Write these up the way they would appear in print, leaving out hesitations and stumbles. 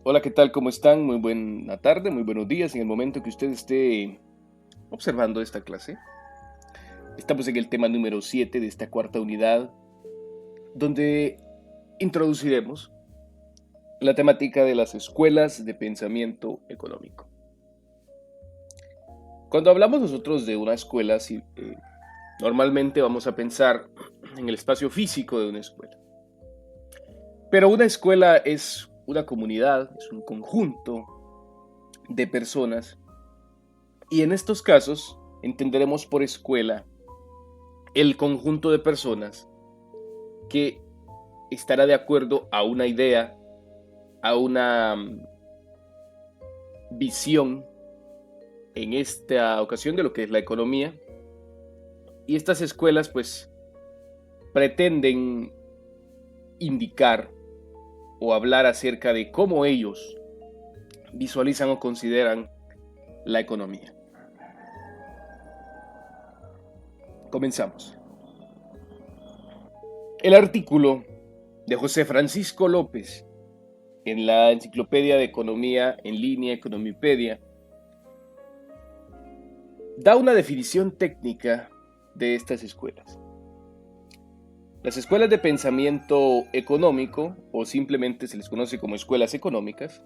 Hola, ¿qué tal? ¿Cómo están? Muy buena tarde, muy buenos días en el momento que usted esté observando esta clase. Estamos en el tema número 7 de esta cuarta unidad, donde introduciremos la temática de las escuelas de pensamiento económico. Cuando hablamos nosotros de una escuela, sí, normalmente vamos a pensar en el espacio físico de una escuela. Pero una escuela es una comunidad, es un conjunto de personas. Y en estos casos entenderemos por escuela el conjunto de personas que estará de acuerdo a una idea, a una visión en esta ocasión de lo que es la economía. Y estas escuelas pues pretenden indicar o hablar acerca de cómo ellos visualizan o consideran la economía. Comenzamos. El artículo de José Francisco López en la Enciclopedia de Economía en línea, Economipedia, da una definición técnica de estas escuelas. Las escuelas de pensamiento económico, o simplemente se les conoce como escuelas económicas,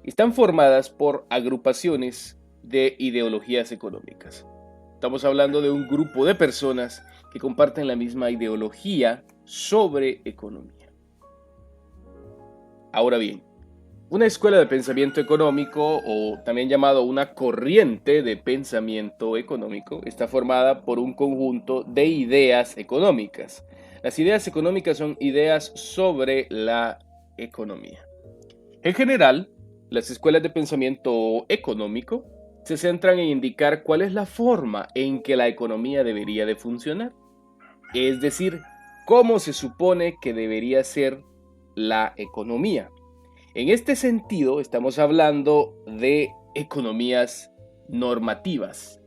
están formadas por agrupaciones de ideologías económicas. Estamos hablando de un grupo de personas que comparten la misma ideología sobre economía. Ahora bien, una escuela de pensamiento económico, o también llamado una corriente de pensamiento económico, está formada por un conjunto de ideas económicas. Las ideas económicas son ideas sobre la economía. En general, las escuelas de pensamiento económico se centran en indicar cuál es la forma en que la economía debería de funcionar, es decir, cómo se supone que debería ser la economía. En este sentido, estamos hablando de economías normativas.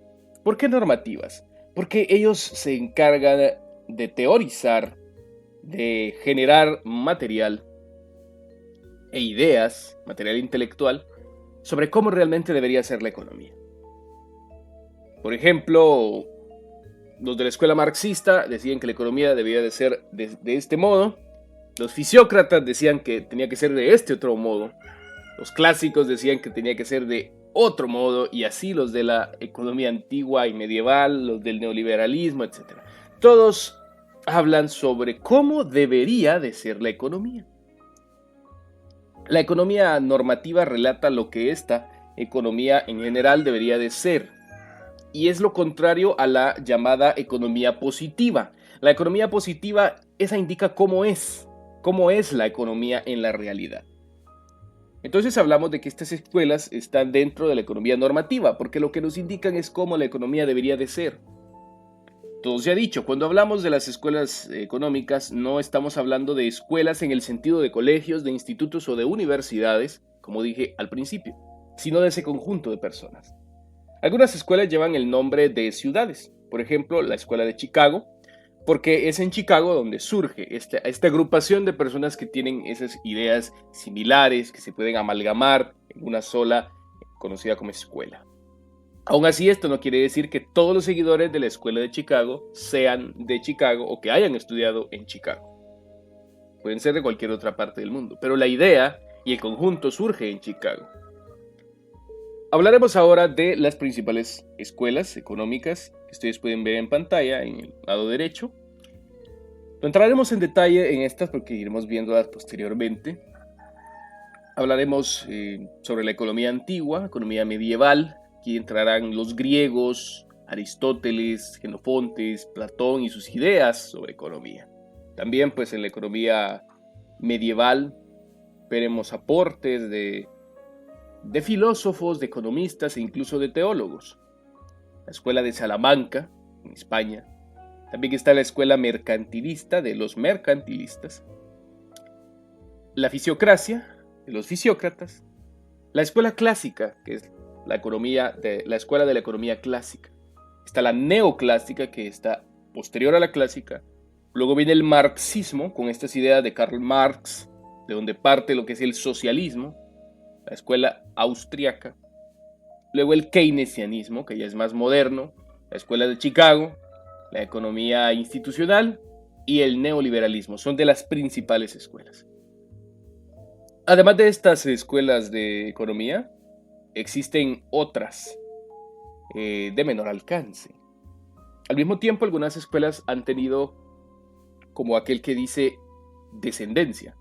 ¿Por qué normativas? Porque ellos se encargan de teorizar, de generar material e ideas, material intelectual, sobre cómo realmente debería ser la economía. Por ejemplo, los de la escuela marxista decían que la economía debía de ser de este modo. Los fisiócratas decían que tenía que ser de este otro modo. Los clásicos decían que tenía que ser de otro modo, y así los de la economía antigua y medieval, los del neoliberalismo, etc. Todos hablan sobre cómo debería de ser la economía. La economía normativa relata lo que esta economía en general debería de ser, y es lo contrario a la llamada economía positiva. La economía positiva, esa indica cómo es la economía en la realidad. Entonces hablamos de que estas escuelas están dentro de la economía normativa, porque lo que nos indican es cómo la economía debería de ser. Todo se ha dicho, cuando hablamos de las escuelas económicas, no estamos hablando de escuelas en el sentido de colegios, de institutos o de universidades, como dije al principio, sino de ese conjunto de personas. Algunas escuelas llevan el nombre de ciudades, por ejemplo, la escuela de Chicago, porque es en Chicago donde surge esta agrupación de personas que tienen esas ideas similares, que se pueden amalgamar en una sola, conocida como escuela. Aún así, esto no quiere decir que todos los seguidores de la escuela de Chicago sean de Chicago o que hayan estudiado en Chicago. Pueden ser de cualquier otra parte del mundo, pero la idea y el conjunto surge en Chicago. Hablaremos ahora de las principales escuelas económicas que ustedes pueden ver en pantalla en el lado derecho. No entraremos en detalle en estas porque iremos viéndolas posteriormente. Hablaremos sobre la economía antigua, economía medieval. Aquí entrarán los griegos, Aristóteles, Genofontes, Platón y sus ideas sobre economía. También pues en la economía medieval veremos aportes de filósofos, de economistas e incluso de teólogos. La escuela de Salamanca, en España. También está la escuela mercantilista de los mercantilistas. La fisiocracia de los fisiócratas. La escuela clásica, que es la escuela de la economía clásica. Está la neoclásica, que está posterior a la clásica. Luego viene el marxismo, con estas ideas de Karl Marx, de donde parte lo que es el socialismo. la escuela austriaca, luego el keynesianismo, que ya es más moderno, la escuela de Chicago, la economía institucional y el neoliberalismo. Son de las principales escuelas. Además de estas escuelas de economía, existen otras de menor alcance. Al mismo tiempo, algunas escuelas han tenido, como aquel que dice, descendencia.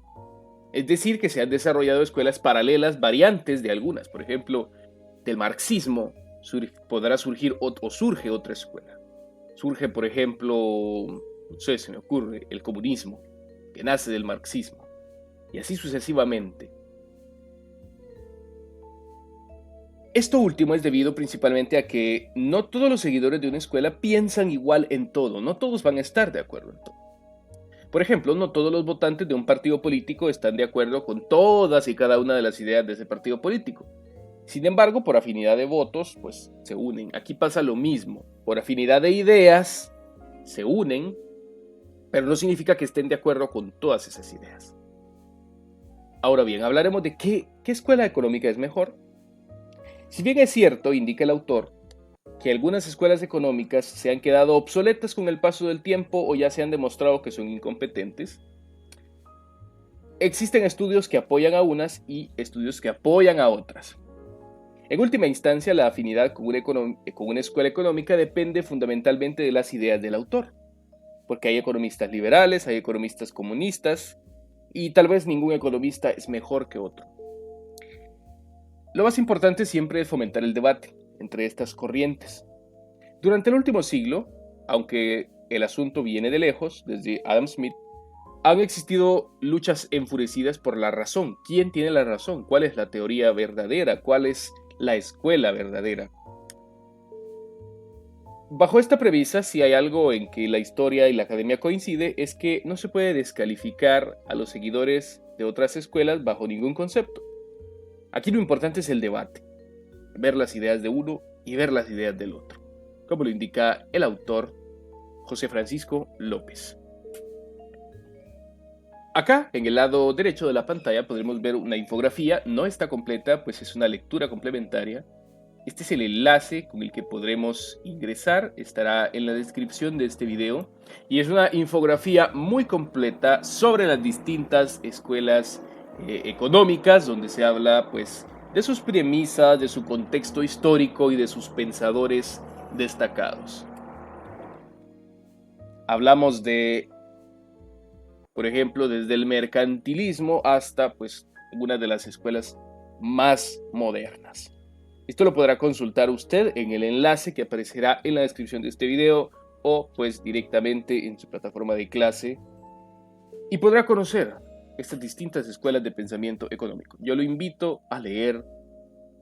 Es decir, que se han desarrollado escuelas paralelas, variantes de algunas. Por ejemplo, del marxismo podrá surgir o surge otra escuela. Surge, por ejemplo, no sé, se me ocurre, el comunismo, que nace del marxismo. Y así sucesivamente. Esto último es debido principalmente a que no todos los seguidores de una escuela piensan igual en todo, no todos van a estar de acuerdo en todo. Por ejemplo, no todos los votantes de un partido político están de acuerdo con todas y cada una de las ideas de ese partido político. Sin embargo, por afinidad de votos, pues se unen. Aquí pasa lo mismo. Por afinidad de ideas, se unen, pero no significa que estén de acuerdo con todas esas ideas. Ahora bien, hablaremos de qué escuela económica es mejor. Si bien es cierto, indica el autor, que algunas escuelas económicas se han quedado obsoletas con el paso del tiempo o ya se han demostrado que son incompetentes, existen estudios que apoyan a unas y estudios que apoyan a otras. En última instancia, la afinidad con una escuela económica depende fundamentalmente de las ideas del autor, porque hay economistas liberales, hay economistas comunistas, y tal vez ningún economista es mejor que otro. Lo más importante siempre es fomentar el debate entre estas corrientes. Durante el último siglo, aunque el asunto viene de lejos, desde Adam Smith, han existido luchas enfurecidas por la razón. ¿Quién tiene la razón? ¿Cuál es la teoría verdadera? ¿Cuál es la escuela verdadera? Bajo esta premisa, si hay algo en que la historia y la academia coincide, es que no se puede descalificar a los seguidores de otras escuelas bajo ningún concepto. Aquí lo importante es el debate, ver las ideas de uno y ver las ideas del otro, como lo indica el autor José Francisco López. Acá, en el lado derecho de la pantalla, podremos ver una infografía. No está completa, pues es una lectura complementaria. Este es el enlace con el que podremos ingresar, estará en la descripción de este video. Y es una infografía muy completa sobre las distintas escuelas económicas, donde se habla pues de sus premisas, de su contexto histórico y de sus pensadores destacados. Hablamos de, por ejemplo, desde el mercantilismo hasta pues una de las escuelas más modernas. Esto lo podrá consultar usted en el enlace que aparecerá en la descripción de este video o pues directamente en su plataforma de clase y podrá conocer estas distintas escuelas de pensamiento económico. Yo lo invito a leer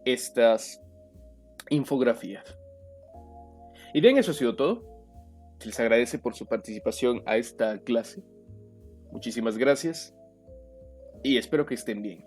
estas infografías. Y bien, eso ha sido todo. Se les agradece por su participación a esta clase. Muchísimas gracias y espero que estén bien.